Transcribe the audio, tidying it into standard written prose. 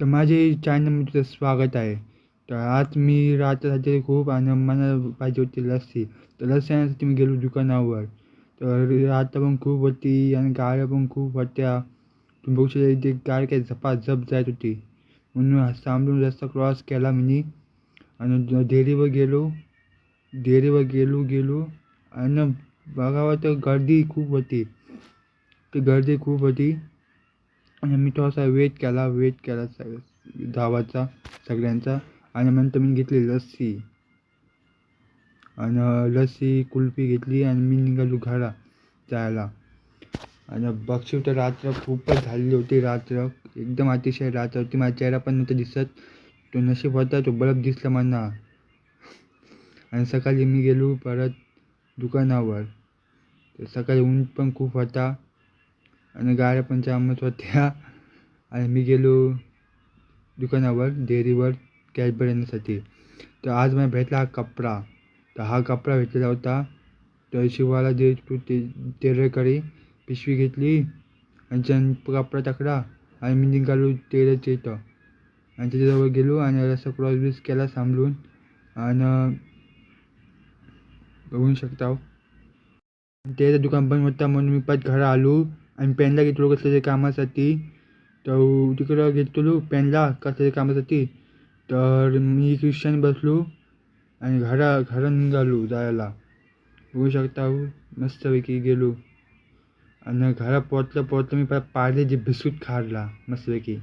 तर माझे चॅनलमध्ये तुझं स्वागत आहे. तर आज मी रात्री खूप आणि मला पाहिजे होती लस्सी. तर लस्सी आणण्यासाठी मी गेलो दुकानावर. तर रात्र पण खूप होती आणि गाड्या पण खूप होत्या. तुम्ही बघू शकता इथे गाडी काय झपाझप जात होती. म्हणून सांभाळून रस्ता क्रॉस केला मी आणि डेअरीवर गेलो आणि बघावं तर गर्दी खूप होती. आणि मी थोडासा वेट केला धावाचा सगळ्यांचा. आणि नंतर मी घेतली लस्सी आणि कुल्फी घेतली आणि मी निघालो घरा जायला. आणि बघशील तर रात्र खूपच झालेली होती. रात्र एकदम अतिशय रात्र होती. माझा चेहरा पण नव्हता दिसत. तो नशीब होता तो बल्ब दिसला मला. आणि सकाळी मी गेलो परत दुकानावर. तर सकाळी ऊन पण खूप होता आणि गाड्या पण जामच होत्या. आणि मी गेलो दुकानावर डेअरीवर कॅडबरी येण्यासाठी. तर आज मला भेटला हा कपडा. तर हा कपडा भेटलेला होता. तर शिवाला जे तू टेलरकडे पिशवी घेतली आणि कपडा टाकला आणि मी निघालो टेलरच्या इथं. आणि त्याच्याजवळ गेलो आणि रस्ता क्रॉस बीस केला सांभाळून. आणि बघू शकता त्याचं दुकान बंद होता म्हणून मी परत घरा आलो आणि पेनला घेतलो कसल्या कामासाठी. तर तिकडं घेतलो पेनला कसल्या कामासाठी. तर मी रिक्षाने बसलो आणि घरा निघालो जायला. बघू शकता मस्तपैकी गेलो आणि घरा पोचल्या मी पार्ले जे बिस्कुट खाल्ला मस्तपैकी.